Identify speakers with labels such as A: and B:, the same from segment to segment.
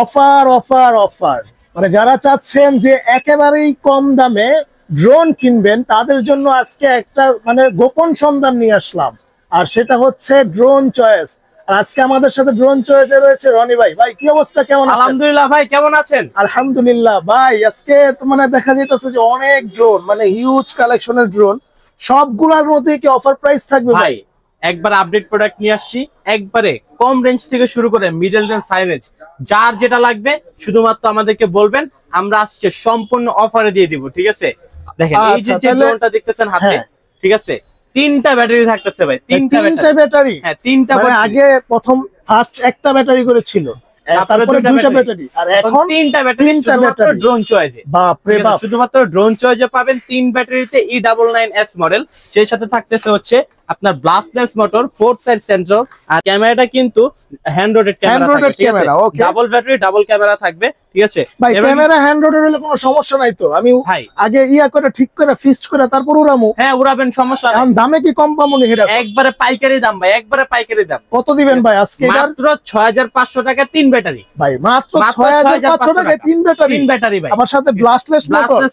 A: Offer offer offer, মানে যারা চাচ্ছেন যে একেবারেই কম দামে ড্রোন কিনবেন তাদের জন্য আজকে একটা মানে গোপন সন্ধান নিয়ে আসলাম, আর সেটা হচ্ছে ড্রোন চয়েস। আর আজকে আমাদের সাথে ড্রোন চয়েসে রয়েছে রনি ভাই। ভাই কি অবস্থা, কেমন আছেন?
B: আলহামদুলিল্লাহ ভাই, কেমন আছেন?
A: আলহামদুলিল্লাহ ভাই। আজকে তো মানে দেখা যাইতেছে যে অনেক ড্রোন, মানে হিউজ কালেকশনের ড্রোন, সবগুলোর মধ্যে কি অফার প্রাইস থাকবে ভাই?
B: একবার আপডেট প্রোডাক্ট নিয়ে আসছি, একবারে কম রেঞ্জ থেকে শুরু করে মিডল রেঞ্জ, হাই রেঞ্জ, যার যেটা লাগবে শুধুমাত্র আমাদেরকে বলবেন, আমরা আজকে সম্পূর্ণ অফারে দিয়ে দিব। ঠিক আছে, দেখেন এই যে ড্রোনটা দেখতেছেন হাতে, ঠিক আছে, 3টা ব্যাটারি থাকতেছে ভাই। 3টা ব্যাটারি? হ্যাঁ 3টা।
A: মানে আগে প্রথম ফার্স্ট একটা ব্যাটারি করে ছিল, তারপরে 2টা ব্যাটারি, আর এখন
B: 3টা ব্যাটারি। শুধুমাত্র ড্রোন চয়েসে,
A: বাপ রে বাপ,
B: শুধুমাত্র ড্রোন চয়েসে পাবেন 3 ব্যাটারিতে E99S মডেল। সেই সাথে থাকতেছে হচ্ছে আপনার ব্লাস্টলেস মোটর, 4 সাইড সেন্সর, আর ক্যামেরাটা কিন্তু hand রোটেড camera, double battery double camera থাকবে। ঠিক আছে
A: ভাই, ক্যামেরা হ্যান্ড রোটেড হলে কোনো সমস্যা নাই তো? আমি আগে করে ঠিক করে ফিক্সড করে তারপর উড়ামু।
B: হ্যাঁ উড়াবেন, সমস্যা নাই।
A: দামে কি কম পাবো নি?
B: একবারে পাইকারি দাম ভাই, একবারে পাইকারি দাম।
A: কত দিবেন ভাই আজকে?
B: মাত্র 6500 টাকা 3 ব্যাটারি
A: ভাই, মাত্র 6500 টাকা 3 ব্যাটারি ভাই, আমার সাথে ব্লাস্টলেস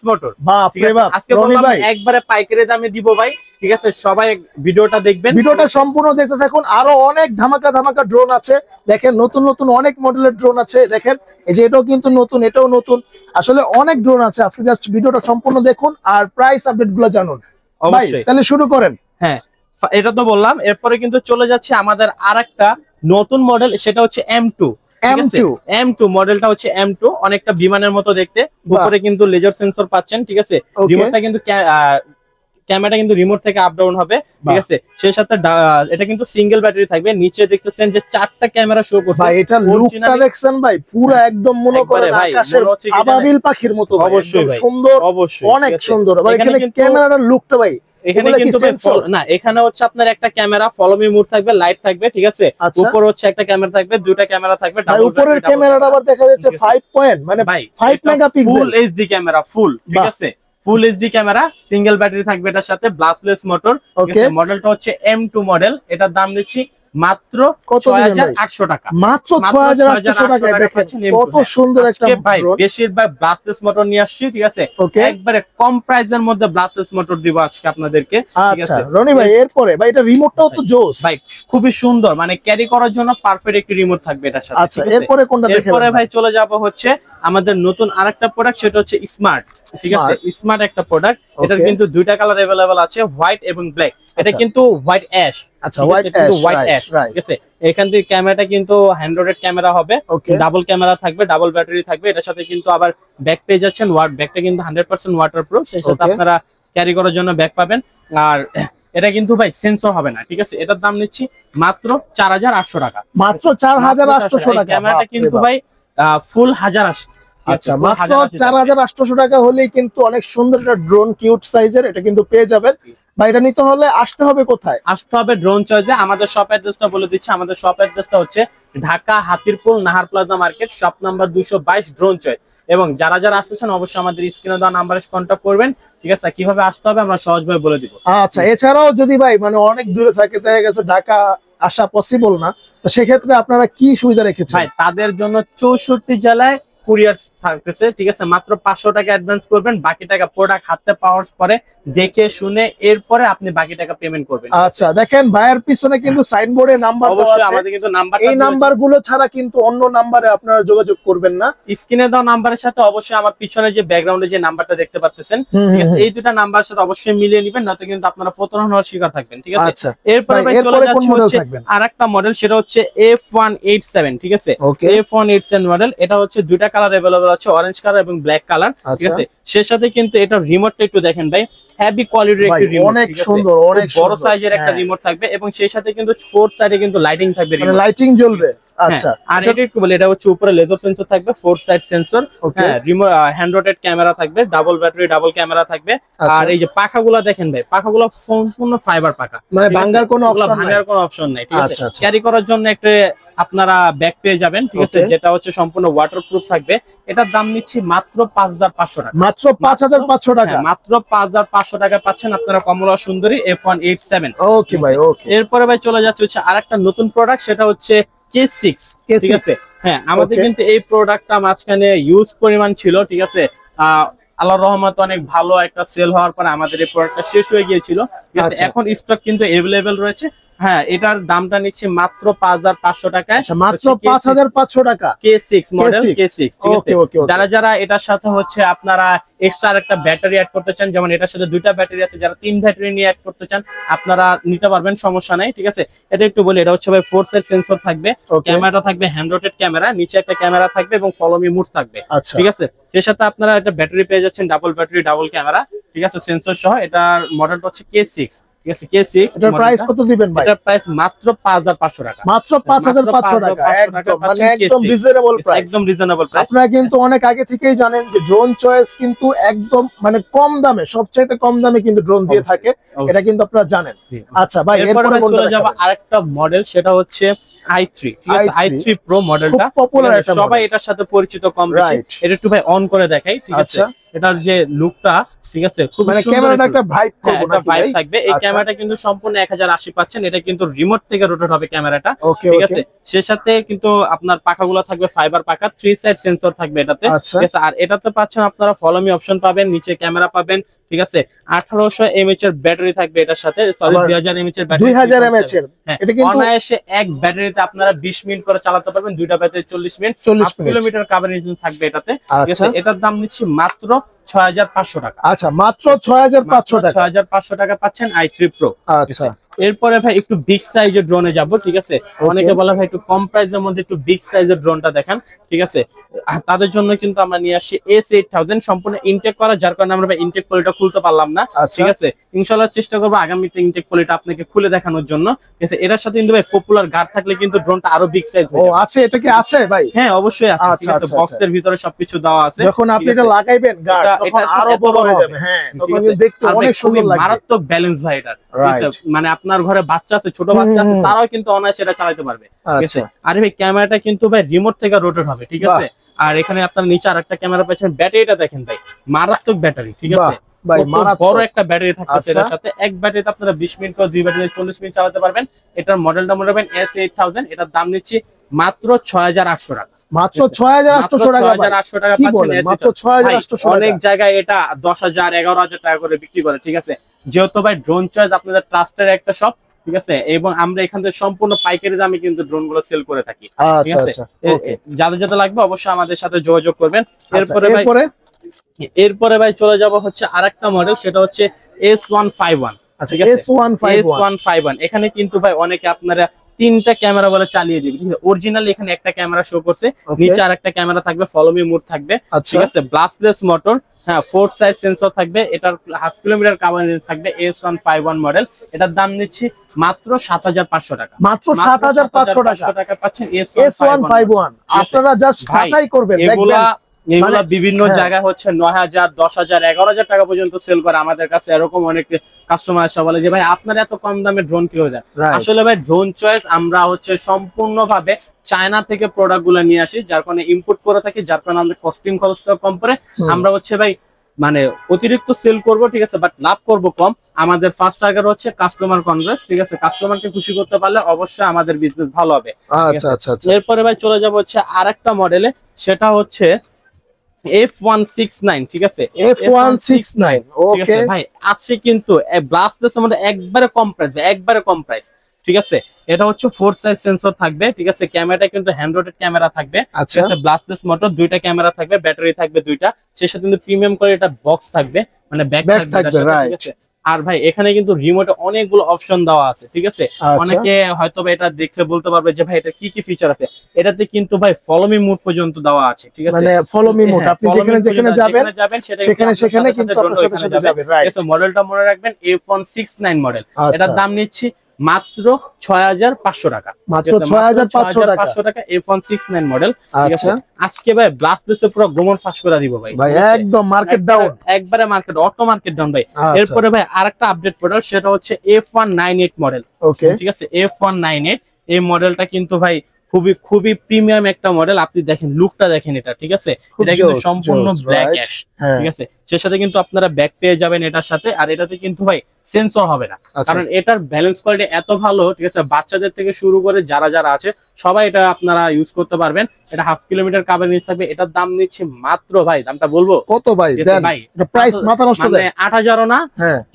A: মোটর। বাপ রে বাপ,
B: আজকে বললাম একবারে পাইকারি দামে দিব ভাই। ঠিক আছে, সবাই ভিডিওটা দেখবেন, ভিডিওটা
A: সম্পূর্ণ দেখতে থাকুন। আরো অনেক ধামাকা ধামাকা ড্রোন আছে, দেখেন নতুন নতুন অনেক মডেলের ড্রোন আছে। দেখেন এই যে এটাও কিন্তু নতুন, এটাও নতুন, আসলে অনেক ড্রোন আছে। আজকে জাস্ট ভিডিওটা সম্পূর্ণ দেখুন আর প্রাইস আপডেট গুলো জানুন।
B: অবশ্যই,
A: তাহলে শুরু করেন।
B: হ্যাঁ এটা তো বললাম, এরপরে কিন্তু চলে যাচ্ছে আমাদের আরেকটা নতুন মডেল, সেটা হচ্ছে M2। M2 মডেলটা হচ্ছে M2, অনেকটা বিমানের মতো দেখতে, উপরে কিন্তু লেজার সেন্সর পাচ্ছেন। ঠিক আছে, রিমোটটা কিন্তু ক্যামেরাটা কিন্তু রিমোট থেকে আপ ডাউন হবে। ঠিক আছে, সেই সাথে এটা কিন্তু সিঙ্গেল ব্যাটারি থাকবে। নিচে দেখতেছেন যে 4টা ক্যামেরা শো করছে ভাই। এটা
A: লুকটা দেখছেন ভাই, পুরো একদম মনে করেন আকাশের আবাবিল পাখির মতো।
B: অবশ্যই
A: সুন্দর, অবশ্যই অনেক সুন্দর। আবার এখানে ক্যামেরাটার লুকটা ভাই,
B: এখানে কিন্তু না, এখানে হচ্ছে আপনার একটা ক্যামেরা ফলো মি মোড থাকবে, লাইট থাকবে। ঠিক আছে, উপর হচ্ছে একটা ক্যামেরা থাকবে, দুটো ক্যামেরা থাকবে।
A: উপরের ক্যামেরাটা আবার দেখা যাচ্ছে 5 পয়েন্ট, মানে 5 মেগাপিক্সেল
B: ফুল এইচডি ক্যামেরা, ফুল। ঠিক আছে, full HD camera, single battery থাকবে এটার সাথে, ব্লাস্টলেস মোটর। মডেলটা হচ্ছে M2 মডেল। এটার দাম দিচ্ছি মাত্র 6800 টাকা।
A: মাত্র 6800 টাকায় দেখেন কত সুন্দর একটা
B: ভাই। বেশিরভাগ ব্লাস্টলেস মোটর নিয়ে আসছি। ঠিক আছে, একবারে কম প্রাইসের মধ্যে ব্লাস্টলেস মোটর দিব আজকে আপনাদেরকে।
A: আচ্ছা রনি ভাই, এরপরে ভাই এটা রিমোটটাও তো জোস
B: ভাই, খুবই সুন্দর, মানে ক্যারি করার জন্য পারফেক্ট একটি রিমোট থাকবে এটার সাথে।
A: আচ্ছা, এরপরে কোনটা দেখেন?
B: এরপরে ভাই চলে যাব হচ্ছে আমাদের নতুন আরেকটা প্রোডাক্ট, সেটা হচ্ছে স্মার্ট। ঠিক আছে, স্মার্ট একটা প্রোডাক্ট। এটার কিন্তু 2টা কালার अवेलेबल আছে, হোয়াইট এবং ব্ল্যাক। এটা কিন্তু হোয়াইট অ্যাশ।
A: আচ্ছা, হোয়াইট অ্যাশ।
B: ঠিক আছে, এখান থেকে ক্যামেরাটা কিন্তু হ্যান্ড রোটেড ক্যামেরা হবে, ডাবল ক্যামেরা থাকবে, ডাবল ব্যাটারি থাকবে এটার সাথে। কিন্তু আবার ব্যাক পেয়ে যাচ্ছেন, ব্যাকটা কিন্তু 100% ওয়াটারপ্রুফ। সেই সাথে আপনারা ক্যারি করার জন্য ব্যাগ পাবেন। আর এটা কিন্তু ভাই সেন্সর হবে না। ঠিক আছে, এটার দাম নিচ্ছি মাত্র 4800 টাকা।
A: মাত্র 4800 টাকা।
B: ক্যামেরাটা কিন্তু ভাই ফুল 1080।
A: আচ্ছা, মাত্র 4800 টাকা হলেই কিন্তু অনেক সুন্দর একটা ড্রোন, কিউট সাইজের, এটা কিন্তু পেয়ে যাবেন ভাই। এটা নিতে হলে আসতে হবে কোথায়?
B: আসতে হবে ড্রোন চয়েসে। আমাদের শপ অ্যাড্রেসটা বলে দিচ্ছি। আমাদের শপ অ্যাড্রেসটা হচ্ছে Dhaka Hatirpool Nahar plaza market, shop number 222, drone choice. এবং যারা যারা আসতেছেন অবশ্যই আমাদের স্ক্রিনে দেওয়া নাম্বারে কন্ট্যাক্ট করবেন। ঠিক আছে, কিভাবে আসতে হবে আমরা সহজভাবে বলে দিব।
A: আচ্ছা, এছাড়াও যদি ভাই মানে অনেক দূরে থাকে, দেখা গেছে ঢাকা আসা পসিবল না, তো সেক্ষেত্রে আপনারা কি সুবিধা রেখেছেন?
B: ভাই তাদের জন্য 64 জেলায় কুরিয়ার থাকতেছে। ঠিক আছে, মাত্র 500 টাকা অ্যাডভান্স করবেন, বাকি টাকা প্রোডাক্ট হাতে পাওয়ার পরে দেখে শুনে এরপরে আপনি বাকি টাকা পেমেন্ট করবেন।
A: আচ্ছা, দেখেন ভাইয়ের পিছনে কিন্তু সাইনবোর্ডে নাম্বার দেওয়া আছে।
B: আমাদের কিন্তু নাম্বার,
A: এই নাম্বারগুলো ছাড়া কিন্তু অন্য নাম্বারে আপনারা যোগাযোগ করবেন না।
B: স্ক্রিনে দেওয়া নাম্বারের সাথে অবশ্যই আমার পিছনে যে ব্যাকগ্রাউন্ডে যে নাম্বারটা দেখতে পাচ্ছেন, ঠিক আছে, এই দুটো নাম্বারের সাথে অবশ্যই মিলিয়ে নেবেন, নয়তো কিন্তু আপনারা প্রতারণা হওয়ার শিকার থাকবেন। ঠিক আছে,
A: আচ্ছা,
B: এরপরে ভাই চলে যাচ্ছে হচ্ছে আরেকটা মডেল, সেটা হচ্ছে F187। ঠিক আছে, F187 মডেল। এটা হচ্ছে 2টা কালার अवेलेबल আছে, অরেঞ্জ কালার এবং ব্ল্যাক কালার। ঠিক আছে, সেই সাথে কিন্তু এটা রিমোটটা একটু দেখেন ভাই, হেভি কোয়ালিটির একটা রিমোট,
A: অনেক সুন্দর, অনেক
B: বড় সাইজের একটা রিমোট থাকবে। এবং সেই সাথে কিন্তু 4 সাইডে কিন্তু লাইটিং থাকবে,
A: লাইটিং জ্বলবে। আচ্ছা,
B: আর এটা একটু বলি, এটা হচ্ছে উপরে লেজার সেন্সর থাকবে, 4 সাইড সেন্সর। হ্যাঁ, রিমোট হ্যান্ড রোটেড ক্যামেরা থাকবে, ডাবল ব্যাটারি ডাবল ক্যামেরা থাকবে। আর এই যে পাখাগুলো দেখেন ভাই, পাখাগুলো সম্পূর্ণ ফাইবার পাখা, মানে
A: ভাঙার কোনো
B: অপশন নাই। ঠিক আছে, ক্যারি করার জন্য একটা আপনারা ব্যাগ পেয়ে যাবেন। ঠিক আছে, যেটা হচ্ছে সম্পূর্ণ ওয়াটারপ্রুফ থাকবে। এটার দাম নিচ্ছি মাত্র 5500 টাকা।
A: মাত্র 5500 টাকা।
B: মাত্র 5500 টাকা পাচ্ছেন আপনারা কমলা সুন্দরী F187।
A: ওকে ভাই, ওকে।
B: এরপরে ভাই চলে যাচ্ছে হচ্ছে আরেকটা নতুন প্রোডাক্ট, সেটা হচ্ছে K6, ঠিক আছে। হ্যাঁ, আমাদের কিন্তু এই প্রোডাক্টটা মাঝখানে ইউজ পরিমাণ ছিল, ঠিক আছে। আল্লাহর রহমতে অনেক ভালো একটা সেল হওয়ার পরে আমাদের এই প্রোডাক্টটা শেষ হয়ে গিয়েছিল, ঠিক আছে। এখন স্টক কিন্তু अवेलेबल রয়েছে। হ্যাঁ, এটার দামটা নিচ্ছে মাত্র 5500 টাকায়।
A: আচ্ছা, মাত্র 5500 টাকা।
B: K6 মডেল, K6, ঠিক আছে। যারা যারা এটার সাথে হচ্ছে আপনারা এক্সট্রা একটা ব্যাটারি অ্যাড করতে চান, যেমন এটার সাথে 2টা ব্যাটারি আছে, যারা 3 ব্যাটারি নিয়ে অ্যাড করতে চান আপনারা নিতে পারবেন, সমস্যা নাই, ঠিক আছে। এটা একটু বলি, এটা হচ্ছে ভাই 4 সাইড সেন্সর থাকবে, ক্যামেরাটা থাকবে হ্যান্ড রোটেট ক্যামেরা, নিচে একটা ক্যামেরা থাকবে এবং ফলো মি মোড থাকবে, ঠিক আছে। সেই সাথে আপনারা একটা ব্যাটারি পেয়ে যাচ্ছেন, ডাবল ব্যাটারি ডাবল ক্যামেরা, ঠিক আছে, সেন্সর সহ। এটার মডেলটা হচ্ছে K6, ঠিক আছে, K6।
A: এটার প্রাইস কত দিবেন ভাই?
B: এটার প্রাইস মাত্র 5500 টাকা,
A: মাত্র 5500 টাকা, মানে একদম রিজনেবল প্রাইস,
B: একদম রিজনেবল প্রাইস।
A: আপনারা কিন্তু অনেক আগে থেকেই জানেন যে ড্রোন চয়েস কিন্তু একদম মানে কম দামে, সবচেয়ে কম দামে কিন্তু ড্রোন দিয়ে থাকে, এটা কিন্তু আপনারা জানেন। আচ্ছা ভাই, এরপরে
B: চলে যাব আরেকটা মডেল, সেটা হচ্ছে i3, ঠিক আছে, i3 Pro মডেলটা পপুলার, সবাই এটার সাথে পরিচিত কম বেশি। এটা একটু ভাই অন করে দেখাই, ঠিক আছে। এটার যে লুকটা, ঠিক আছে, খুব সুন্দর,
A: ক্যামেরাটা একটা ভাইব করব না,
B: ভাইব থাকবে। এই ক্যামেরাটা কিন্তু সম্পূর্ণ 1080 পাচ্ছেন, এটা কিন্তু রিমোট থেকে রোটেট হবে ক্যামেরাটা, ঠিক আছে। সেই সাথে কিন্তু আপনার পাখাগুলো থাকবে ফাইবার পাখা, 3 সাইড সেন্সর থাকবে এটাতে, ঠিক আছে। আর এটাতে পাচ্ছেন আপনারা ফলো মি অপশন পাবেন, নিচে ক্যামেরা পাবেন, ঠিক আছে। 1800 mAh এর ব্যাটারি থাকবে এটার সাথে, সরি 2000 mAh এর ব্যাটারি,
A: 2000 mAh এর।
B: এটা কিন্তু অনায়াসে এক ব্যাটারিতে আপনারা 20 মিনিট করে চালাতে পারবেন, দুইটা ব্যাটারি 40 মিনিট, 5 কিলোমিটার কভারেজ থাকবে এটাতে, ঠিক আছে। এটার দাম নিচ্ছি মাত্র 6500 টাকা।
A: আচ্ছা, মাত্র 6500 টাকা,
B: 6500 টাকা পাচ্ছেন i3 Pro।
A: আচ্ছা,
B: এরপরে ভাই একটু বিগ সাইজের ড্রোনে যাব, ঠিক আছে। অনেকে বলে ভাই একটু কম প্রাইসের মধ্যে একটু বিগ সাইজের ড্রোনটা দেখান, ঠিক আছে। তাদের জন্য কিন্তু আমরা নিয়ে আসি S8000, সম্পূর্ণ ইনটেক করা, যার কারণে আমরা ভাই ইনটেক পলিটা খুলতে পারলাম না, ঠিক আছে। ইনশাআল্লাহ চেষ্টা করব আগামীতে ইনটেক পলিটা আপনাকে খুলে দেখানোর জন্য, ঠিক আছে। এটার সাথে কিন্তু ভাই পপুলার গার্ড থাকলে কিন্তু ড্রোনটা আরো বিগ সাইজ হয়ে যাবে।
A: ও আছে, এটা কি আছে ভাই?
B: হ্যাঁ, অবশ্যই আছে, ঠিক আছে। বক্সের ভিতরে সবকিছু দেওয়া আছে,
A: যখন আপনি এটা লাগাইবেন গার্ড তখন আরো বড় হয়ে যাবে। হ্যাঁ, তখন দেখতে অনেক সুন্দর লাগবে,
B: মারাত্মক ব্যালেন্স ভাই এটা, ঠিক আছে। মানে আপনার ঘরে বাচ্চা আছে, ছোট বাচ্চা আছে, তারাও কিন্তু অনায়াসে এটা চালাতে পারবে, ঠিক আছে। আর ভাই ক্যামেরাটা কিন্তু ভাই রিমোট থেকে রোটেট হবে, ঠিক আছে। আর এখানে আপনার নিচে আরেকটা ক্যামেরা পাচ্ছেন, ব্যাটারিটা দেখেন ভাই, মারাত্মক ব্যাটারি, ঠিক আছে। বড় একটা ব্যাটারি থাকছে এর সাথে, এক ব্যাটারিতে আপনারা 20 মিনিট করে, দুই ব্যাটারিতে 40 মিনিট চালাতে পারবেন। এটার মডেলটা মনে রাখবেন S8000, এটার দাম নিচ্ছি মাত্র 6800 টাকা,
A: মাত্র 6800 টাকা,
B: 6800 টাকা পাচ্ছেন।
A: মাত্র 6800 টাকা।
B: অনেক জায়গায় এটা 10000 11000 টাকা করে বিক্রি করে, ঠিক আছে। যেহেতু ভাই ড্রোন চয়েস আপনাদের ট্রাস্টের একটা শপ, ঠিক আছে, এবং আমরা এখান থেকে সম্পূর্ণ পাইকারি দামে কিন্তু ড্রোন গুলো সেল করে থাকি, ঠিক আছে। যাদের যাদের লাগবে অবশ্যই আমাদের সাথে যোগাযোগ করবেন। এরপরে ভাই চলে যাব হচ্ছে আরেকটা মডেল, সেটা হচ্ছে S151, ঠিক আছে, S151। এখানে কিন্তু ভাই অনেকে আপনারা 3টা ক্যামেরা বলে চালিয়ে দিবে, ঠিক আছে। অরিজিনালি এখানে একটা ক্যামেরা শো করছে, নিচে আরেকটা ক্যামেরা থাকবে, ফলো মি মোড থাকবে, ঠিক আছে। ব্লাস্টলেস মোটর, হ্যাঁ, 4 সাইড সেন্সর থাকবে, এটার 1/2 কিলোমিটার কভারেজ থাকবে, S151 মডেল। এটার দাম নিচ্ছি মাত্র 7500 টাকা,
A: মাত্র 7500 টাকা
B: পাচ্ছেন
A: S151। আপনারা জাস্ট যাচাই করবেন,
B: এগুলা বিভিন্ন জায়গায় হচ্ছে 9000 10000 11000 টাকা পর্যন্ত সেল করে। আমাদের কাছে এরকম অনেক কাস্টমার আসে বলে যে ভাই আপনারা এত কম দামে ড্রোন কি হয়ে যায়। আসলে ভাই ড্রোন চয়েস আমরা হচ্ছে সম্পূর্ণভাবে চায়না থেকে প্রোডাক্ট গুলো নিয়ে আসি, যার কারণে ইম্পোর্ট করে থাকি, যার কারণে আমাদের কস্টিং খরচটা কম পড়ে। আমরা হচ্ছে ভাই মানে অতিরিক্ত সেল করব, ঠিক আছে, বাট লাভ করব কম। আমাদের ফার্স্ট টার্গেট হচ্ছে কাস্টমার কনভার্স, ঠিক আছে। কাস্টমারকে খুশি করতে পারলে অবশ্যই আমাদের বিজনেস ভালো হবে। এরপরে ভাই চলে যাব হচ্ছে আরেকটা মডেলে, সেটা হচ্ছে F169, ঠিক আছে,
A: F169। ওকে
B: ভাই, আছে কিন্তু ব্লাস্টলেসের মধ্যে একবারে কম প্রাইস, একবারে কম প্রাইস, ঠিক আছে। এটা হচ্ছে 4 সাইড সেন্সর থাকবে, ঠিক আছে। ক্যামেরাটা কিন্তু হ্যান্ড রোটেড ক্যামেরা থাকবে, ঠিক আছে। ব্লাস্টলেস মোটর, 2টা ক্যামেরা থাকবে, ব্যাটারি থাকবে 2টা, সেই সাথে কিন্তু প্রিমিয়াম করে এটা বক্স থাকবে, মানে ব্যাক থাকবে, ঠিক আছে। আর ভাই এখানে কিন্তু রিমোটে অনেকগুলো অপশন দেওয়া আছে, ঠিক আছে। অনেকে হয়তো এটা দেখলে বলতে পারবে যে ভাই এটা কি কি ফিচার আছে। এটাতে কিন্তু ভাই ফলো মি মোড পর্যন্ত দেওয়া আছে, ঠিক আছে।
A: মানে ফলো মি মোড, আপনি যেখানে যাবেন সেখানে কিন্তু আপনার সাথে যাবে, রাইট।
B: ঠিক আছে, মডেলটা মনে রাখবেন F169 মডেল। এটার দাম নিচ্ছি মাত্র 6500 টাকা,
A: মাত্র 6500
B: টাকা, F169 মডেল, ঠিক আছে। আজকে ভাই ব্লাস্টলেসে পুরো গোমর ফাঁস করে দিব ভাই,
A: একদম মার্কেট ডাউন,
B: একবারে মার্কেট অটো মার্কেট ডাউন ভাই। এরপরে ভাই আরেকটা আপডেট মডেল, সেটা হচ্ছে F198 মডেল, ওকে, ঠিক আছে। F198 এই মডেলটা কিন্তু ভাই খুবই খুবই প্রিমিয়াম একটা মডেল। আপনি দেখেন লুকটা দেখেন এটা, ঠিক আছে, এটা কিন্তু সম্পূর্ণ ব্ল্যাক অ্যাশ, ঠিক আছে। সেই সাথে কিন্তু আপনারা ব্যাক পেয়ে যাবেন এটার সাথে। আর এটাতে কিন্তু ভাই সেন্সর হবে না, কারণ এটার ব্যালেন্স কোয়ালিটি এত ভালো, ঠিক আছে। বাচ্চাদের থেকে শুরু করে যারা যারা আছে সবাই এটা আপনারা ইউজ করতে পারবেন। এটা 1/2 কিলোমিটার কাভারেজ থাকবে। এটার দাম নিচ্ছে মাত্র, ভাই দামটা বলবো
A: কত ভাই? ভাই এটা প্রাইস মাথা নষ্ট দেয়।
B: 8000ও না,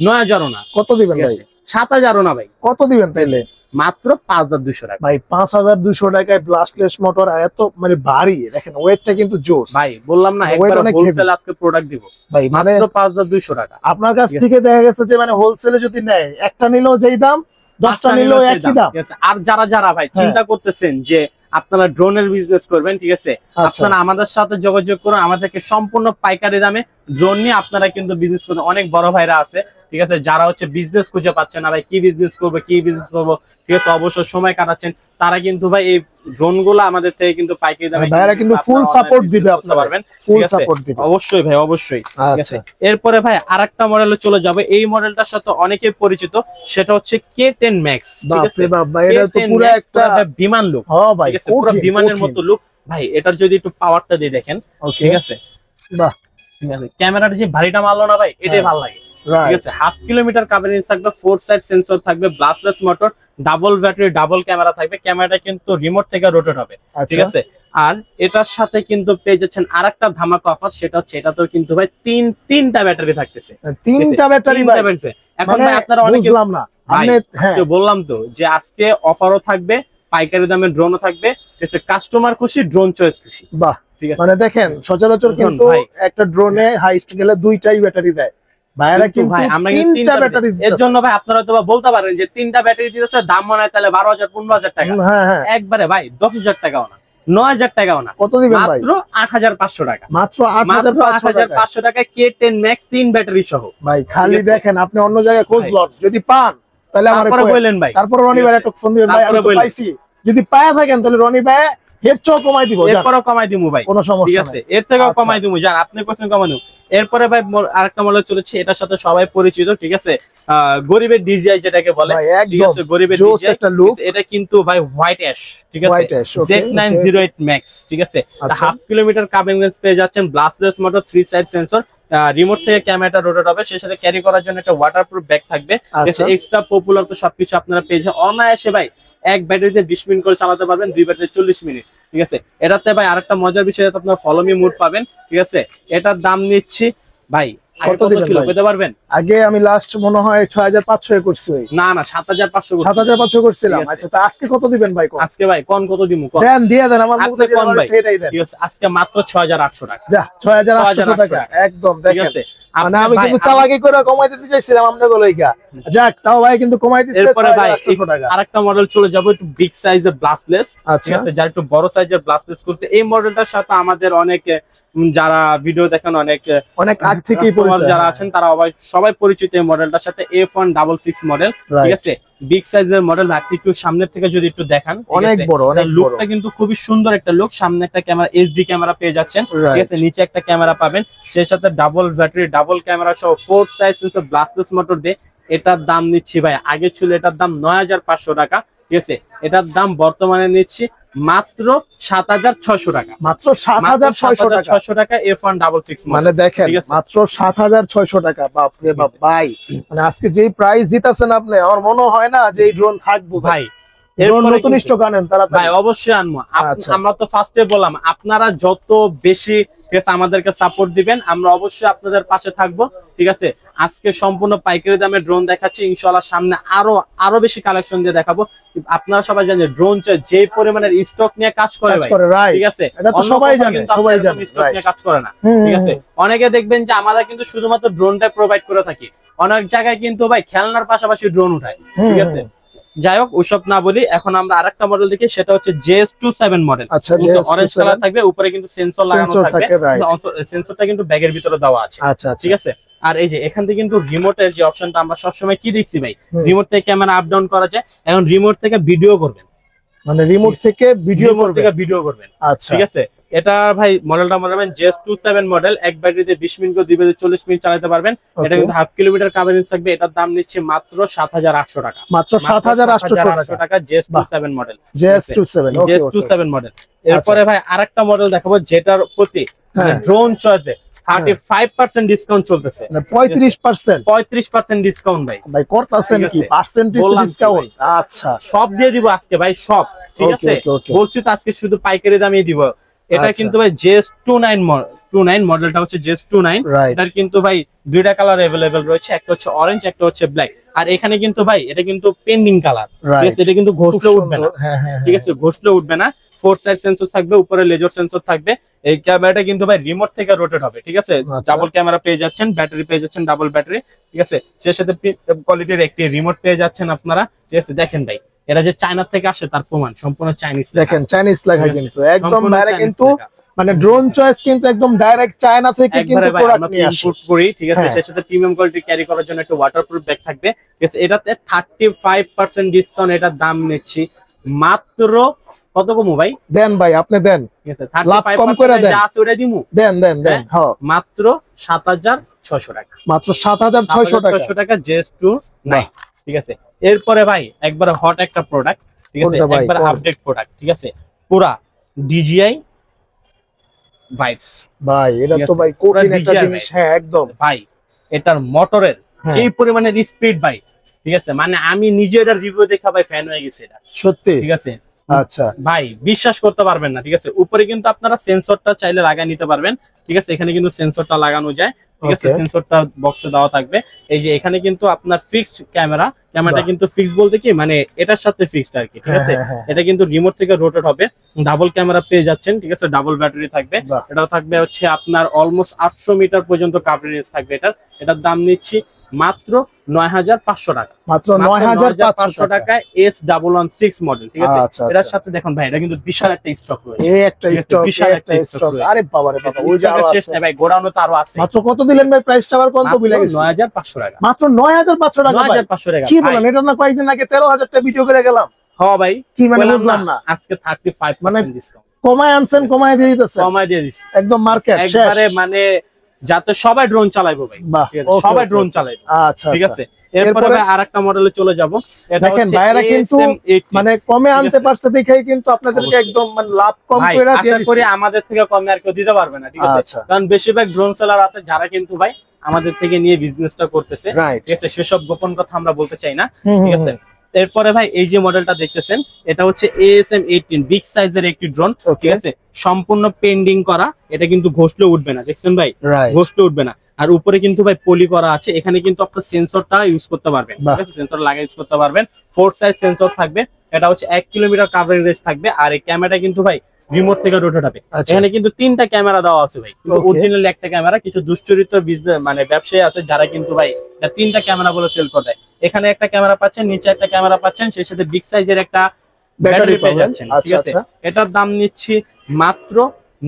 B: 9000ও না,
A: কত দিবেন ভাই?
B: 7000ও না ভাই,
A: কত দিবেন তাইলে?
B: মাত্র 5200 টাকা।
A: ভাই 5200 টাকায় ব্লাস্টলেস মোটর, এত মানে ভারী, দেখেন ওয়েটটা কিন্তু জোস
B: ভাই। বললাম না একবার হোলসেল আজকে প্রোডাক্ট দিব ভাই, মাত্র 5200 টাকা।
A: আপনার কাছ থেকে দেখা গেছে যে মানে হোলসেলে যদি নেয়, একটা নিলেও যেই দাম, 10টা নিলেও একই দাম।
B: আর যারা যারা ভাই চিন্তা করতেছেন যে আপনারা ড্রোনের বিজনেস করবেন, ঠিক আছে, আপনারা আমাদের সাথে যোগাযোগ করুন। আমাদেরকে সম্পূর্ণ পাইকারি দামে ড্রোন নিয়ে আপনারা কিন্তু বিজনেস করতে। অনেক বড় ভাইরা আছে, ঠিক আছে, যারা হচ্ছে বিজনেস খুঁজে পাচ্ছে না ভাই, কি বিজনেস করবো কি বিজনেস করবো, ঠিক আছে, অবশ্যই সময় কাটাচ্ছেন, তারা কিন্তু ভাই এই ড্রোন গুলো আমাদের থেকে কিন্তু পাইকারি দামে
A: ভাইরা কিন্তু ফুল সাপোর্ট দিবে, আপনারা
B: পারবেন,
A: ফুল সাপোর্ট দিবে
B: অবশ্যই ভাই, অবশ্যই। আচ্ছা, এরপরে ভাই আরেকটা মডেলে চলে যাবে। এই মডেলটার সাথে অনেকে পরিচিত, সেটা হচ্ছে K10 Max, ঠিক আছে।
A: ভাই এটা তো পুরো একটা
B: বিমান লুক,
A: ভাই
B: ঠিক আছে, পুরো বিমানের মতো লুক ভাই। এটার যদি একটু পাওয়ারটা দিয়ে দেখেন, ঠিক আছে, বাহ, ঠিক আছে, ক্যামেরার যে ভারীটা মারলো না ভাই, এটাই ভালো লাগে, ঠিক আছে। 1/2 কিলোমিটার কাভারেজ থাকবে, 4 সাইড সেন্সর থাকবে, ব্লাস্টলেস motor, double battery, double camera থাকবে। ক্যামেরাটা কিন্তু রিমোট থেকে রোটেট হবে, ঠিক আছে। আর এটার সাথে কিন্তু পেয়ে যাচ্ছেন আরেকটা ধামাকা অফার, সেটা হচ্ছে এটাতেও কিন্তু ভাই তিনটা ব্যাটারি থাকতেছে।
A: 3টা ব্যাটারি ভাই।
B: এখন ভাই আপনারা অনেকে বললাম না, বললাম তো যে আজকে অফারও থাকবে, পাইকারি দামে ড্রোনও থাকবে, ঠিক আছে। কাস্টমার খুশি, ড্রোন চয়েস খুশি, বাহ, ঠিক আছে। মানে
A: দেখেন সচরাচর কিন্তু একটা ড্রোনে হাইস্ট গেলে 2টাই ব্যাটারি দেয়। ভাইরা কিন্তু
B: ভাই আমরা 3টা ব্যাটারি, এর জন্য ভাই আপনারা হয়তো বলতে পারেন যে 3টা ব্যাটারি দিতেছে, দাম মনে হয় তাহলে 12000 15000 টাকা। একবারে ভাই 10000 টাকাও না, 9000 টাকাও না, কত দিবেন ভাই? মাত্র 8500 টাকা, মাত্র 8500 টাকা K10 Max 3 ব্যাটারি সহ।
A: ভাই খালি দেখেন, আপনি অন্য জায়গায় খোঁজ লন, যদি পান তাহলে আমারে বলেন ভাই। তারপর রনি ভাই একটা ফোন দিবেন ভাই, আমি তো পাইছি। যদি পায়া থাকেন তাহলে রনি ভাই এর চেয়েও কমাই দিব,
B: এরপরও কমাই দিমু ভাই, কোনো সমস্যা নাই, ঠিক আছে, এর থেকেও কমাই দিমু, জান আপনি কোশ্চেন কমাই দিমু। এরপরে ভাই আরেকটা মডেল চলেছে, এটার সাথে সবাই পরিচিত, ঠিক আছে, গরিবের ডিজিআই যেটাকে বলে, ঠিক আছে, গরিবের ডিজিআই। এটা কিন্তু ভাই হোয়াইট অ্যাশ, ঠিক আছে, Z908 Max, ঠিক আছে। 1/2 কিলোমিটার কাভারেজ পেয়ে যাচ্ছেন, ব্লাস্টলেস মোটর, 3 সাইড সেন্সর, রিমোট থেকে ক্যামেরাটা রোটেট হবে, সেই সাথে ক্যারি করার জন্য একটা ওয়াটারপ্রুফ ব্যাগ থাকবে, এক্সট্রা পপুলার তো সবকিছু আপনারা পেয়ে যান। অনায়াসে ভাই এক ব্যাটারিতে 20 মিনিট করে চালাতে পারবেন, 2 ব্যাটারিতে 40 মিনিট, ঠিক আছে। এটাতে ভাই আরেকটা মজার বিষয়, আপনার ফলো মি মোড পাবেন, ঠিক আছে। এটার দাম নিচ্ছি ভাই, কত ছিল পেতে পারবেন? আগে আমি লাস্ট মনে হয় 6500 করছি ভাই। না না 7500 করছিলাম। আচ্ছা, তো আজকে কত দিবেন ভাই? আজকে ভাই কোন কত দিমু? দেন দিয়ে দেন, আমার মুখে যে আমার সেটাই দেন, ঠিক আছে। আজকে মাত্র 6800 টাকা। যা 6800 টাকা একদম, দেখেন মানে আমি কিন্তু চালাকি করে কমাই দিতে চাইছিলাম আপনি বলেইগা। যাক, তাও ভাই কিন্তু কমাই দিচ্ছে 6800 টাকা। আরেকটা মডেল চলে যাব, একটু বিগ সাইজের ব্লাস্টলেস, ঠিক আছে, যারা একটু বড় সাইজের ব্লাস্টলেস করতে। এই মডেলটার সাথে আমাদের অনেক যারা ভিডিও দেখেন, অনেক আগ থেকেই যারা আছেন তারা সবাই পরিচিত এই মডেলটার সাথে। F166 মডেল, ঠিক আছে, বিগ সাইজের মডেল। একটু সামনের থেকে যদি একটু দেখান, অনেক বড়, অনেক লুকটা কিন্তু খুবই সুন্দর একটা লুক। সামনে একটা ক্যামেরা, HD ক্যামেরা পেয়ে যাচ্ছেন, ঠিক আছে, নিচে একটা ক্যামেরা পাবেন, সেই সাথে ডাবল ব্যাটারি, ডাবল ক্যামেরা সহ 4 সাইড সেন্সর, ব্লাস্টলেস মোটর দিয়ে। এটার দাম নিচ্ছি ভাই, আগে ছিল এটার দাম 9500 টাকা, ঠিক আছে, এটার দাম বর্তমানে নিচ্ছি মাত্র 7600 টাকা, মাত্র 7600 টাকা F166। মানে দেখেন মাত্র 7600 টাকা। বাপ রে বাপ ভাই, মানে আজকে যেই প্রাইস দিতেছেন আপনি, আমার মনে হয় না যে এই ড্রোন থাকবো ভাই। নতুন স্টক আনেন তারা ভাই, অবশ্যই আনবো। আমরা তো ফার্স্টে বললাম, আপনারা যত বেশি আমাদেরকে সাপোর্ট দিবেন, আমরা অবশ্যই আপনাদের পাশে থাকবো, ঠিক আছে। আজকে সম্পূর্ণ পাইকারি দামে ড্রোন দেখাচ্ছি, ইনশাআল্লাহ সামনে আরো বেশি কালেকশন দিয়ে দেখাবো। আপনারা সবাই জানেন ড্রোন যে পরিমাণের স্টক নিয়ে কাজ করে, ঠিক আছে, এটা তো সবাই জানে, সবাই জানে স্টক নিয়ে কাজ করে না, ঠিক আছে। অনেকে দেখবেন যে আমরা কিন্তু শুধুমাত্র ড্রোনটা প্রোভাইড করে থাকি, অনেক জায়গায় কিন্তু ভাই খেলনার পাশাপাশি ড্রোন উঠায়, ঠিক আছে। যাই হোক, ওইসব না বলি, এখন আমরা আরেকটা মডেল দেখি, সেটা হচ্ছে JS27 মডেল। অরেঞ্জ কালার থাকবে, উপরে কিন্তু সেন্সর লাগানো থাকবে, সেন্সরটা কিন্তু ব্যাগের ভিতরে দেওয়া আছে, ঠিক আছে। আর এই যে এখান থেকে কিন্তু রিমোটের যে অপশনটা আমরা সবসময় কি দেখছি ভাই, রিমোট থেকে ক্যামেরা আপ ডাউন করা যায়। এখন রিমোট থেকে ভিডিও করবেন, মানে রিমোট থেকে ভিডিও করবেন, আচ্ছা, ঠিক আছে। এটা ভাই মডেলটা মনে রাখবেন JS27 মডেল, এক ব্যাটারিতে 20 মিনিট করে 2 ব্যাটারি 40 মিনিট চালাতে পারবেন। এটা কিন্তু হাফ কিলোমিটার কভারেজ থাকবে। এটার দাম নিচ্ছে মাত্র 7800 টাকা,
A: মাত্র 7800
B: টাকা JS27 মডেল,
A: JS27
B: মডেল। এরপরে ভাই আরেকটা মডেল দেখাবো যেটার প্রতি ড্রোন চয়েসে 35% ডিসকাউন্ট চলতেছে,
A: 35%
B: ডিসকাউন্ট ভাই
A: করতেছেন কি পার্সেন্টেজ ডিসকাউন্ট? আচ্ছা,
B: সব দিয়ে দিব আজকে ভাই, সব ঠিক আছে। বলছি তো আজকে শুধু পাইকারি দামে দিব। এটা কিন্তু ভাই JS29 মডেলটা হচ্ছে JS29। এটার কিন্তু ভাই দুইটা কালার अवेलेबल রয়েছে, একটা হচ্ছে অরেঞ্জ, একটা হচ্ছে ব্ল্যাক। আর এখানে কিন্তু ভাই এটা কিন্তু পেন্ডিং কালার, ঠিক আছে। এটা কিন্তু ঘষলে উঠবে না, ঠিক আছে, ঘষলে উঠবে না। 4 সাইড সেন্সর থাকবে, উপরে লেজার সেন্সর থাকবে। এই ক্যামেরাটা কিন্তু ভাই রিমোট থেকে রোটেট হবে, ঠিক আছে। ডাবল ক্যামেরা পেয়ে যাচ্ছেন, ব্যাটারি পেয়ে যাচ্ছেন ডাবল ব্যাটারি, ঠিক আছে। সেই সাথে কোয়ালিটির একটি রিমোট পেয়ে যাচ্ছেন আপনারা, ঠিক আছে। দেখেন ভাই এরা যে চায়না থেকে আসে তার প্রমাণ, সম্পূর্ণ চাইনিজ।
A: দেখেন চাইনিজ লেখা কিন্তু একদম ডাইরেক্ট, কিন্তু মানে ড্রোন চয়েস কিন্তু একদম ডাইরেক্ট চায়না থেকে কিন্তু প্রোডাক্ট নিয়ে আসে, ঠিক আছে।
B: সেই সাথে প্রিমিয়াম কোয়ালিটি ক্যারি করার জন্য একটা ওয়াটারপ্রুফ ব্যাগ থাকবে, ঠিক আছে। এটাতে 35% ডিসকাউন্ট, এটার দাম নিচ্ছি মাত্র কত কমু ভাই?
A: দেন ভাই আপনি দেন,
B: ঠিক আছে। 35% যা আছে ওটা দিমু,
A: দেন হ্যাঁ
B: মাত্র 7600 টাকা,
A: মাত্র 7600
B: টাকা JS29, ঠিক আছে। এরপরে ভাই একবার হট একটা প্রোডাক্ট, ঠিক আছে, একবার আপডেট প্রোডাক্ট, ঠিক আছে। পুরা DJI ভাইবস
A: ভাই, এটা তো ভাই কঠিন একটা জিনিস। হ্যাঁ একদম
B: ভাই, এটার মোটরের যে পরিমাণের স্পিড ভাই, ঠিক আছে, মানে আমি নিজে এটা রিভিউ দেখা ভাই ফ্যান হয়ে গেছি এটা, সত্যি, ঠিক আছে।
A: আচ্ছা
B: ভাই বিশ্বাস করতে পারবেন না, ঠিক আছে। উপরে কিন্তু আপনারা সেন্সরটা চাইলে লাগিয়ে নিতে পারবেন, ঠিক আছে। এখানে কিন্তু সেন্সরটা লাগানো যায়, ঠিক আছে। সেন্সরটা বক্সে দেওয়া থাকবে। এই যে এখানে কিন্তু আপনার ফিক্সড ক্যামেরাটা কিন্তু ফিক্সড বলতে কি মানে এটার সাথে ফিক্সড আর কি, ঠিক আছে। এটা কিন্তু রিমোট থেকে রোটেট হবে। ডাবল ক্যামেরা পেয়ে যাচ্ছেন, ঠিক আছে। ডাবল ব্যাটারি থাকবে। এটাও থাকবে হচ্ছে আপনার অলমোস্ট 800 মিটার পর্যন্ত কভারেজ থাকবে। এটার দাম নিচ্ছি মাত্র 9500 টাকা,
A: মাত্র 9500
B: টাকায় S116 মডেল, ঠিক আছে। এটার সাথে দেখুন ভাই এটা কিন্তু বিশাল একটা স্টক রয়েছে,
A: এই একটা স্টক, বিশাল একটা স্টক। আরে বাবা রে বাবা, ওই জায়গা
B: শেষ নাই ভাই, গোডাউনে তো আরো আছে।
A: মাত্র কত দিলেন ভাই? প্রাইসটা আবার কত বলে গেছে?
B: 9500 টাকা,
A: মাত্র 9500 টাকা।
B: 9500 টাকা
A: কি বলেন? এটা না কয়েকদিন আগে 13000 টাকা ভিডিও করে গেলাম।
B: হ্যাঁ ভাই,
A: কি মানে বুঝলাম না।
B: আজকে 35% ডিসকাউন্ট,
A: কমায় আনছেন, কমায় দিয়ে দিতেছেন,
B: কমায় দিয়ে দিছি
A: একদম মার্কেট শেষ
B: একবারে, মানে যাতে সবাই ড্রোন চালাইবো ভাই, ঠিক আছে, সবাই ড্রোন চালাইবো। আচ্ছা ঠিক আছে। এরপরে ভাই আরেকটা মডেলে চলে যাব। এটা
A: দেখেন ভাইরা কিন্তু মানে কমে আনতে পারছে দেখাই কিন্তু আপনাদেরকে একদম মানে লাভ কম করে দিয়ে দিছি।
B: আশা করি আমাদের থেকে কমে আর কেউ দিতে পারবে না, ঠিক আছে। কারণ বেশিরভাগ ড্রোন সেলার আছে যারা কিন্তু ভাই আমাদের থেকে নিয়ে বিজনেসটা করতেছে, ঠিক আছে। সেসব গোপন কথা আমরা বলতে চাই না, ঠিক আছে। এরপরে ভাই এই যে মডেলটা দেখতেছেন এটা হচ্ছে ASM-18 বিগ সাইজের একটি ড্রোন, ঠিক আছে। সম্পূর্ণ পেন্ডিং করা, এটা কিন্তু ঘষলে উঠবে না, দেখছেন ভাই, ঘষলে উঠবে না। আর উপরে কিন্তু ভাই পলি করা আছে। এখানে কিন্তু আপনার সেন্সরটা ইউজ করতে পারবেন, ঠিক আছে। সেন্সর লাগিয়ে ইউজ করতে পারবেন। 4 সাইজ সেন্সর থাকবে। এটা হচ্ছে 1 কিলোমিটার কভারেজ রেঞ্জ থাকবে। আর এই ক্যামেরাটা কিন্তু ভাই রিমোট থেকে রোটেট হবে। এখানে কিন্তু 3টা ক্যামেরা দেওয়া আছে ভাই, কিন্তু অরিজিনালি একটা ক্যামেরা। কিছু দুশ্চরিত্র বিজনেস মানে ব্যবসায়ী আছে যারা কিন্তু ভাই এটা 3টা ক্যামেরা বলে সেল করে দেয়। এখানে একটা ক্যামেরা পাচ্ছেন, নিচে একটা ক্যামেরা পাচ্ছেন, সেই সাথে বিগ সাইজের একটা ব্যাটারি পেয়ে যাচ্ছেন, ঠিক আছে। এটার দাম নিচ্ছি মাত্র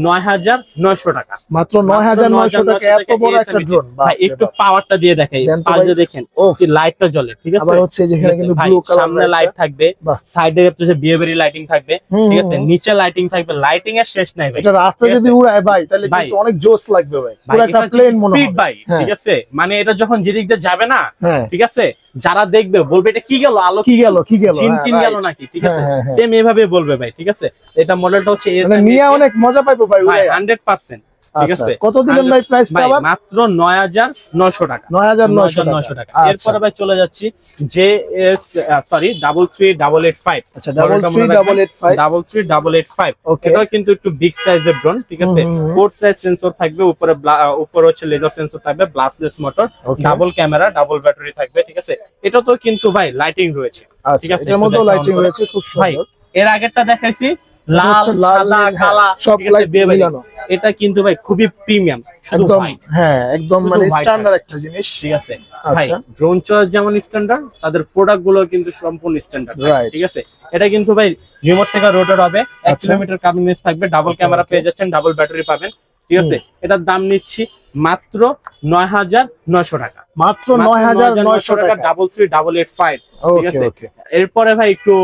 B: 9900 টাকা,
A: মাত্র 9900 টাকা। এত বড় একটা ড্রোন ভাই,
B: একটু পাওয়ারটা দিয়ে দেখাই। পাশে দেখেন ও কি লাইটটা জ্বলে, ঠিক আছে।
A: আবার হচ্ছে যেখানে কিন্তু ব্লু কালার,
B: সামনে লাইট থাকবে, সাইডে হচ্ছে বিহেভিয়ারি লাইটিং থাকবে, ঠিক আছে। নিচে লাইটিং থাকবে, লাইটিং এর শেষ নাই ভাই।
A: এটা রাস্তা যদি উড়ায় ভাই তাহলে কিন্তু অনেক জোস লাগবে ভাই, পুরো একটা প্লেন মনে হবে
B: ভাই, ঠিক আছে। মানে এটা যখন যেদিক দিয়ে যাবে না, ঠিক আছে, যারা দেখবে বলবে এটা কি গেল, আলো কি গেল, কি গেল, জিনটিন গেল নাকি, ঠিক আছে। সেম এইভাবে বলবে ভাই, ঠিক আছে। এটা মডেলটা হচ্ছে
A: নিয়ে অনেক মজা পাইবো ভাই,
B: 100%, ঠিক আছে।
A: কত দিলেন ভাই প্রাইসটা? আবার
B: মাত্র 9900 টাকা,
A: 9900 টাকা।
B: এরপর ভাই চলে যাচ্ছি JS33885। আচ্ছা 33885, এটা কিন্তু একটু বিগ সাইজের ড্রোন, ঠিক আছে। 4 সাইজ সেন্সর থাকবে, উপরে হচ্ছে লেজার সেন্সর থাকবে, ব্লাস্টলেস motor, double camera, double battery থাকবে, ঠিক আছে। এটা তো কিন্তু ভাই লাইটিং রয়েছে, ঠিক আছে।
A: এটার মধ্যে লাইটিং রয়েছে, খুব সুন্দর।
B: এর আগেরটা দেখাইছি লাল, সাদা, কালা,
A: সব লাইট মিলানো।
B: এটা কিন্তু ভাই খুবই প্রিমিয়াম,
A: একদম হ্যাঁ, একদম মানে স্ট্যান্ডার্ড একটা জিনিস,
B: ঠিক আছে ভাই। ড্রোন চয়েস যেমন স্ট্যান্ডার্ড, তাদের প্রোডাক্ট গুলো কিন্তু সম্পূর্ণ স্ট্যান্ডার্ড, ঠিক আছে। এটা কিন্তু ভাই রিমোট থেকে রোটেট হবে, 1 কিলোমিটার কভারেজ থাকবে, ডাবল ক্যামেরা পেয়ে যাচ্ছেন, ডাবল ব্যাটারি পাবেন, ঠিক আছে। এটার দাম নিচ্ছি মাত্র 9900 টাকা,
A: মাত্র 9900 টাকা।
B: 33885, ঠিক আছে। এরপরে ভাই একটু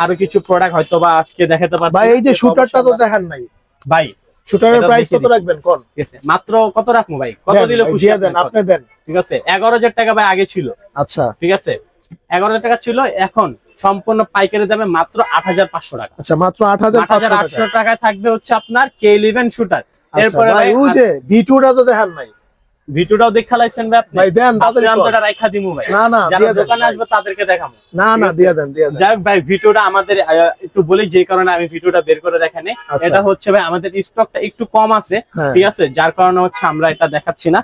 B: আরো কিছু প্রোডাক্ট হয়তো বা আজকে দেখাতে পারছি
A: ভাই। এই যে শুটারটা তো দেখান নাই
B: ভাই,
A: শুটারের প্রাইস কত রাখবেন কোন?
B: ঠিক আছে, মাত্র কত রাখবো ভাই? কত দিলে খুশি
A: দেন, আপনি দেন।
B: ঠিক আছে, 11,000 টাকা ভাই আগে ছিল।
A: আচ্ছা,
B: ঠিক আছে, 11,000 টাকা ছিল, এখন সম্পূর্ণ পাইকারি দামে মাত্র 8,500 টাকা।
A: আচ্ছা, মাত্র 8,500
B: টাকায় থাকবে হচ্ছে আপনার K11 শুটার। এরপরে
A: ভাই ওই যে V2টা তো দেখান নাই।
B: ভিডিওটাও দেখা লাইছেন ভাই
A: দেন তাড়াতাড়ি
B: আপনারা রাখা দিমু ভাই।
A: না
B: যারা দোকানে আসবে তাদেরকে দেখাবো।
A: না দিয়া দেন।
B: যাই হোক ভাই, ভিডিওটা আমাদের একটু বলি যে কারণে আমি ভিডিওটা বের করে দেখানি। এটা হচ্ছে ভাই আমাদের স্টকটা একটু কম আছে, ঠিক আছে, যার কারণে হচ্ছে আমরা এটা দেখাচ্ছি না।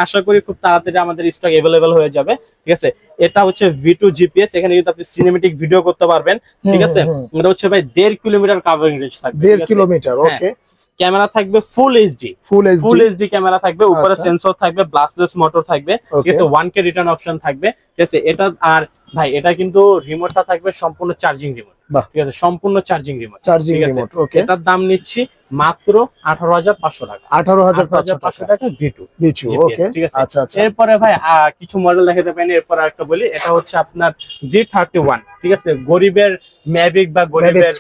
B: আশা করি খুব তাড়াতাড়ি আমাদের স্টক अवेलेबल হয়ে যাবে। ঠিক আছে, এটা হচ্ছে V2 GPS, এখানে কিন্তু আপনি সিনেমেটিক ভিডিও করতে পারবেন। ঠিক আছে, এটা হচ্ছে ভাই 1.5 কিলোমিটার কাভারিং রেঞ্জ থাকবে।
A: 1.5 কিলোমিটার, ওকে।
B: ক্যামেরা থাকবে ফুল এইচডি ক্যামেরা থাকবে, উপরে সেন্সর থাকবে, ব্লাস্টলেস মোটর থাকবে, ঠিক আছে, 1K রিটার্ন অপশন থাকবে। ঠিক আছে, এটা আর ভাই এটা কিন্তু রিমোটটা থাকবে সম্পূর্ণ চার্জিং রিমোট। ঠিক আছে, সম্পূর্ণ চার্জিং রিমোট। ওকে, এটার দাম নিচ্ছি মাত্র 18,500 টাকা। 18,500 টাকা V2।
A: ওকে, আচ্ছা।
B: এরপরে ভাই কিছু মডেল দেখাতে পারেন। এরপর একটা বলি, এটা হচ্ছে আপনার D31। ঠিক আছে, গরিবের ম্যাভিক বা গরিবের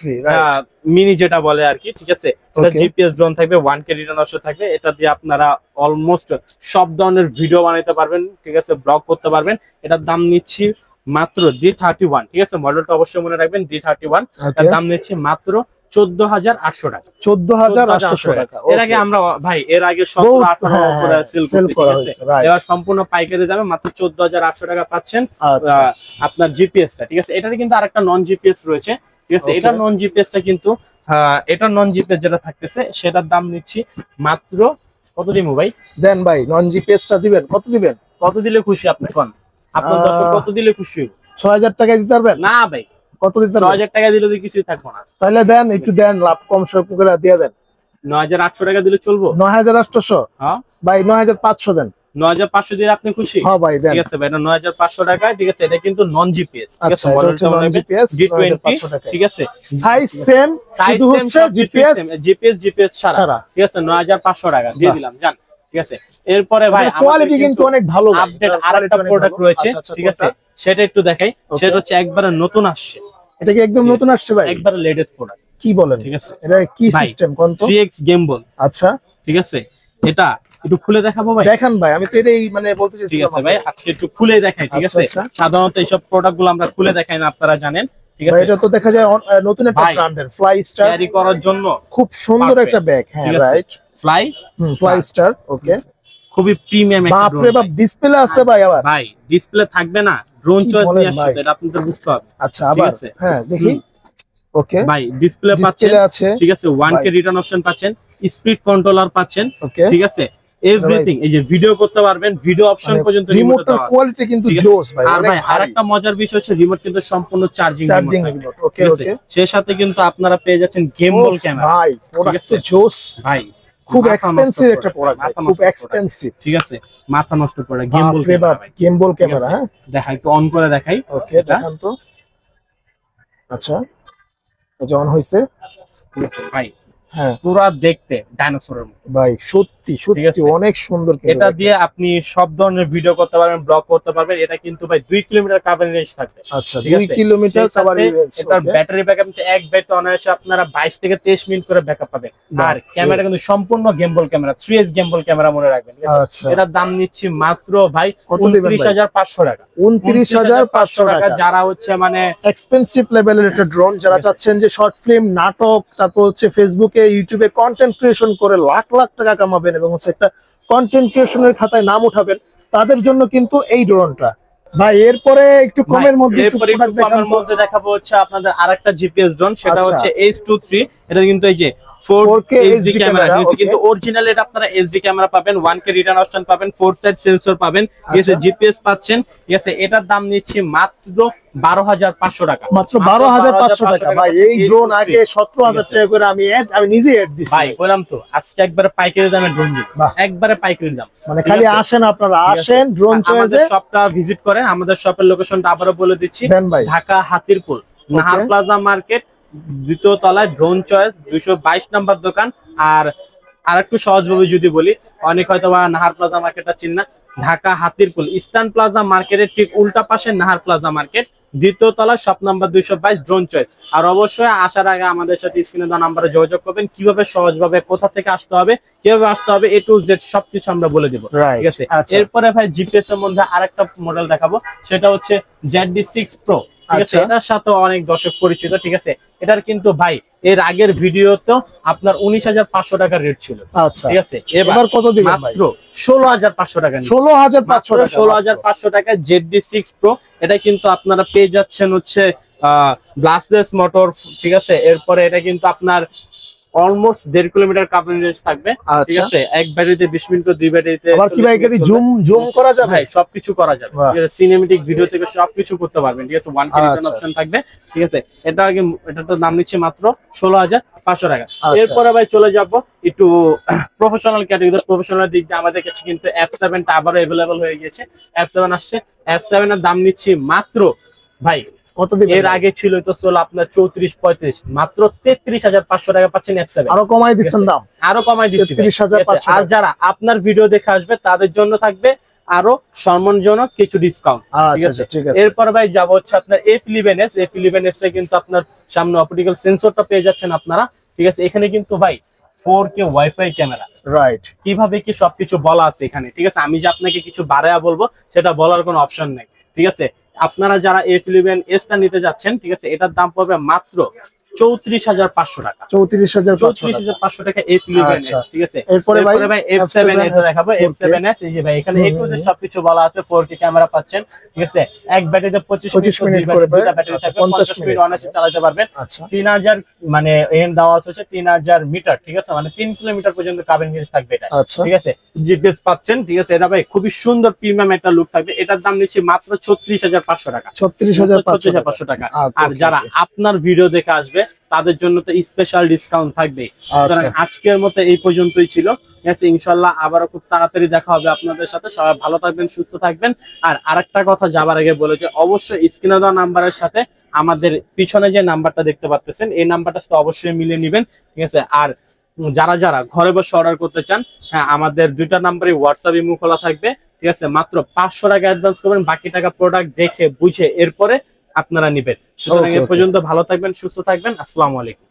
B: মিনি যেটা বলে আর কি। ঠিক আছে, এটা জিপিএস ড্রোন থাকবে, 1K রিটার্ন অপশন থাকবে। এটা দিয়ে আপনারা অলমোস্ট সব ধরনের ভিডিও বানাইতে পারবেন। ঠিক আছে, ব্লগ করতে পারবেন। এটার দাম নিচ্ছি মাত্র D31। ঠিক আছে, মডেলটা অবশ্যই মনে রাখবেন, D31। এটার দাম নিচ্ছি মাত্র 14,800 টাকা।
A: 14,800 টাকা।
B: এর আগে আমরা ভাই 17-18 করে সেল করা হয়েছে। এবার সম্পূর্ণ পাইকারি দামে মাত্র 14,800 টাকা পাচ্ছেন আপনার জিপিএসটা। ঠিক আছে, এটার কিন্তু আরেকটা নন জিপিএস রয়েছে। ঠিক আছে, এটা নন জিপিএসটা কিন্তু এটা নন জিপিএস যেটা থাকতেছে সেটার দাম নিচ্ছি মাত্র কত দিমু ভাই?
A: দেন ভাই, নন জিপিএসটা দিবেন। কত দিবেন?
B: কত দিলে খুশি আপনি কোন? আপনার দর্শক কত দিলে খুশি?
A: 6,000 টাকা দিতে পারবেন?
B: না ভাই,
A: কত দিতে পারবেন?
B: 6,000 টাকা দিলে তো কিছুই থাকবো না।
A: তাহলে দেন, একটু দেন, লাভ কম সব করে দিয়ে দেন।
B: 9,800 টাকা দিলে চলবো?
A: 9,800?
B: হ্যাঁ
A: ভাই, 9,500 দেন।
B: 9,500 দিলে আপনি খুশি?
A: হ্যাঁ ভাই দেন।
B: ঠিক আছে ভাই, এটা 9,500 টাকা। ঠিক আছে, এটা কিন্তু নন জিপিএস। ঠিক আছে,
A: মডেলটা নন জিপিএস,
B: D20। ঠিক আছে,
A: সাইজ সেম, শুধু হচ্ছে
B: জিপিএস ছাড়া। ঠিক আছে, 9,500 টাকা দিয়ে দিলাম, জান। ঠিক আছে, এরপরে ভাই
A: কোয়ালিটি কিন্তু অনেক ভালো।
B: আপডেট আরেকটা প্রোডাক্ট রয়েছে। ঠিক আছে, সেটা একটু দেখাই। সেটা হচ্ছে একবারে নতুন আসছে।
A: এটা কি একদম নতুন আসছে ভাই?
B: একবারে লেটেস্ট প্রোডাক্ট।
A: কি বলেন? ঠিক আছে, এটা কি সিস্টেম কোন তো?
B: 3X গেমবল।
A: আচ্ছা,
B: ঠিক আছে, এটা একটু খুলে দেখাবো ভাই?
A: দেখান ভাই, আমি তো এটাই মানে বলতে চাইছিলাম।
B: ঠিক আছে ভাই, আজকে একটু খুলে দেখাই। ঠিক আছে, সাধারণত এইসব প্রোডাক্ট গুলো আমরা খুলে দেখাই না, আপনারা জানেন। ঠিক আছে,
A: এটা তো দেখা যায় নতুন একটা ব্র্যান্ডের ফ্লাই স্টার
B: ক্যারি করার জন্য
A: খুব সুন্দর একটা ব্যাগ। হ্যাঁ রাইট, ফ্লাই স্টার। ওকে,
B: খুবই প্রিমিয়াম একটা ড্রোন।
A: বাপরে বাপ, ডিসপ্লে আছে ভাই? আবার
B: ভাই ডিসপ্লে থাকবে না, ড্রোন চয়েস নিয়ে আসছে, এটা আপনাদের বুঝতে হবে।
A: আচ্ছা, আবার হ্যাঁ দেখি। ওকে
B: ভাই, ডিসপ্লে পাচ্ছেন। ঠিক আছে, 1K রিটার্ন অপশন পাচ্ছেন, স্পিড কন্ট্রোলার পাচ্ছেন। ঠিক আছে, এভরিথিং, এই যে ভিডিও করতে পারবেন, ভিডিও অপশন পর্যন্ত রিমোট দেওয়া আছে।
A: কোয়ালিটি কিন্তু জোস ভাই।
B: আর ভাই আরেকটা মজার বিষয় হচ্ছে রিমোট কিন্তু সম্পূর্ণ চার্জিং রিমোট।
A: ওকে ওকে,
B: সেই সাথে কিন্তু আপনারা পেয়ে যাচ্ছেন গেমবল ক্যামেরা।
A: ভাই প্রোডাক্ট তো জোস ভাই, খুব এক্সপেন্সিভ একটা প্রোডাক্ট, খুব এক্সপেন্সিভ।
B: ঠিক আছে, মাথা নষ্ট করে গেমবল ক্যামেরা।
A: গেমবল ক্যামেরা, হ্যাঁ
B: দেখাই, একটু অন করে দেখাই।
A: ওকে, দেখান তো। আচ্ছা, এটা অন হইছে।
B: ঠিক আছে ভাই,
A: হ্যাঁ
B: পুরো দেখতে ডাইনোসরের মতো
A: ভাই, সত্যি সত্যি অনেক সুন্দর।
B: এটা দিয়ে আপনি সব ধরনের ভিডিও করতে পারবেন, ব্লগ করতে পারবেন। এটা কিন্তু ভাই 2 কিলোমিটার কাভারিং রেঞ্জ থাকবে।
A: আচ্ছা, 2 কিলোমিটার কাভারিং রেঞ্জ।
B: এটার ব্যাটারি ব্যাকআপ কিন্তু এক ব্যাটারি অনায়াসে আপনারা 22 থেকে 23 মিনিট করে ব্যাকআপ পাবেন। আর ক্যামেরা কিন্তু সম্পূর্ণ গেমবল ক্যামেরা, 3S গেমবল ক্যামেরা মনে রাখবেন।
A: আচ্ছা,
B: এটার দাম নিচ্ছি মাত্র ভাই 29,500 টাকা।
A: 29,500 টাকা।
B: যারা হচ্ছে মানে
A: এক্সপেন্সিভ লেভেলের একটা ড্রোন, যারা চাচ্ছেন যে শর্ট ফিল্ম, নাটক, তারপর হচ্ছে ফেসবুকে, ইউটিউবে কন্টেন্ট ক্রিয়েশন করে লাখ লাখ টাকা কামাবেন এবং হচ্ছে একটা কন্টেন্ট ক্রিয়েশনের খাতায় নাম উঠাবেন, তাদের জন্য কিন্তু এই ড্রোনটা ভাই। এরপরে একটু কমের মধ্যে
B: দেখাবো হচ্ছে আপনাদের আরেকটা জিপিএস ড্রোন, সেটা হচ্ছে H23। এটা কিন্তু এই যে 4K এইচডি ক্যামেরা, কিন্তু অরিজিনাল এটা আপনারা এইচডি ক্যামেরা পাবেন, 1K রিটার্ন অপশন পাবেন, 4 সাইড সেন্সর পাবেন, ঠিক আছে, জিপিএস পাচ্ছেন। ঠিক আছে, এটার দাম নিচ্ছি মাত্র 12,500 টাকা।
A: মাত্র 12,500 টাকা ভাই। এই ড্রোন আগে 17,000 টাকা করে আমি নিজে এড দিছি
B: ভাই। বললাম তো আজকে একবারে পাইকারি দামে ড্রোন দিই, একবারে পাইকারি দাম।
A: মানে খালি আসেন, আপনারা আসেন, ড্রোন চয়েসে
B: শপটা ভিজিট করেন। আমাদের শপের লোকেশনটা আবারও বলে দিচ্ছি, ঢাকা হাতিরপুল, নাহার প্লাজা মার্কেট, 2য় তলায়, ড্রোন চয়েস, 222 নম্বর দোকান। আর আরেকটু সহজভাবে যদি বলি, অনেক হয়তো বা নাহার প্লাজা মার্কেটটা চিন না, ঢাকা হাতিরপুল ইস্টার্ন প্লাজা মার্কেটের ঠিক উল্টা পাশে নাহার প্লাজা মার্কেট। দ্বিতীয় তলা, শপ নাম্বার 222, ড্রোন চয়েস। আর অবশ্যই আসার আগে আমাদের সাথে স্ক্রিনে দেওয়া নাম্বারে যোগাযোগ করবেন। কিভাবে সহজভাবে কোথা থেকে আসতে হবে, কিভাবে আসতে হবে, A to Z সবকিছু আমরা বলে দেবো, ঠিক আছে। এরপরে ভাই জিপিএস এর মধ্যে আরেকটা মডেল দেখাবো, সেটা হচ্ছে ZD6 Pro, ঠিক আছে। এটার সাথে অনেক দর্শক পরিচিত, ঠিক আছে। এটার কিন্তু ভাই এর আগের ভিডিওতে আপনার 19,500 টাকা রেট ছিল, ঠিক আছে। এবার কত দিবেন? মাত্র 16,500 টাকা। 16,500 টাকা ZD6 Pro। এটা কিন্তু আপনারা পেয়ে যাচ্ছেন হচ্ছে ব্লাস্টলেস মোটর, ঠিক আছে। এরপরে এটা কিন্তু আপনার অলমোস্ট 1.5 কিলোমিটার কাভারেজ রেঞ্জ থাকবে, ঠিক আছে। এক ব্যাটারিতে 20 মিনিট, দুই ব্যাটারিতে
A: আবার কি ভাই এখানে জুম করা যাবে?
B: ভাই সবকিছু করা যাবে, ঠিক আছে। সিনেমেটিক ভিডিও থেকে সবকিছু করতে পারবেন, ঠিক আছে। ওয়ান কে রিটার্ন অপশন থাকবে, ঠিক আছে। এটা আগে এটার দাম নিচ্ছে মাত্র 16,500 টাকা। এরপরে ভাই চলে যাব একটু প্রফেশনাল ক্যাটাগরি। প্রফেশনাল দিক দিয়ে আমাদের কাছে কিন্তু F7 টা আবারো अवेलेबल হয়ে গেছে। F7 আসছে। F7 এর দাম নিচ্ছে মাত্র ভাই কত দিবেন? এর আগে ছিল তো চলো আপনার 34-35, মাত্র 33,500 টাকা পাচ্ছেন F7।
A: আরো কমাই দিচ্ছেন দাম?
B: আরো কমাই দিচ্ছি
A: 33,500।
B: আর যারা আপনার ভিডিও দেখে আসবে তাদের জন্য থাকবে আরো সম্মানজনক কিছু ডিসকাউন্ট, ঠিক আছে। এরপর ভাই যাব হচ্ছে আপনার F11s। F11s টা কিন্তু আপনার সামনে অপটিক্যাল সেন্সরটা পেয়ে যাচ্ছেন আপনারা, ঠিক আছে। এখানে কিন্তু ভাই 4K ওয়াইফাই ক্যামেরা, রাইট। কিভাবে কি সবকিছু বলা আছে এখানে, ঠিক আছে। আমি যে আপনাকে কিছু বাড়ায়া বলবো সেটা বলার কোনো অপশন নেই, ঠিক আছে। আপনারা যারা F11s টা নিতে যাচ্ছেন, ঠিক আছে, এটার দাম পড়বে মাত্র 34,500 টাকা। 34,500 টাকা F11s, ঠিক আছে। এরপরে ভাই F7s দেখাবো। F7s এই যে ভাই এখানে একটু যে সবকিছু বলা আছে, 4K ক্যামেরা পাচ্ছেন, ঠিক আছে। এক ব্যাটারিতে 25 মিনিট করে ব্যাটারি থাকবে, 50 মিনিট অনায়াসে চালাতে পারবেন। 3000 মানে এন্ড দেওয়া আছে 3000 মিটার, ঠিক আছে। মানে 3 কিলোমিটার পর্যন্ত কাভারেজ রেঞ্জ থাকবে এটা, ঠিক আছে। জিপিএস পাচ্ছেন, ঠিক আছে। এটা ভাই খুবই সুন্দর প্রিমিয়াম একটা লুক থাকবে। এটার দাম নিচ্ছে মাত্র 36,500 টাকা। 36,500 টাকা। আর যারা আপনার ভিডিও দেখে আসবে তাদের জন্য তো স্পেশাল ডিসকাউন্ট থাকবে। আজকের মতো এই পর্যন্তই ছিল, ঠিক আছে। ইনশাআল্লাহ আবারও খুব তাড়াতাড়ি দেখা হবে আপনাদের সাথে। সবাই ভালো থাকবেন, সুস্থ থাকবেন। আর আরেকটা কথা যাবার আগে বলে যে অবশ্যই স্ক্রিনে দেওয়া নাম্বারের সাথে আমাদের পিছনে যে নাম্বারটা দেখতে পাচ্ছেন এই নাম্বারটা তো অবশ্যই মিলিয়ে নেবেন, ঠিক আছে। আর যারা যারা ঘরে বসে অর্ডার করতে চান, হ্যাঁ, আমাদের দুইটা নাম্বারে হোয়াটসঅ্যাপ ইমো খোলা থাকবে, ঠিক আছে। মাত্র 500 টাকা অ্যাডভান্স করবেন, বাকি টাকা প্রোডাক্ট দেখে বুঝে এরপরে আপনারা নেবেন। সুতরাং এ পর্যন্ত ভালো থাকবেন, সুস্থ থাকবেন। আসসালামু আলাইকুম।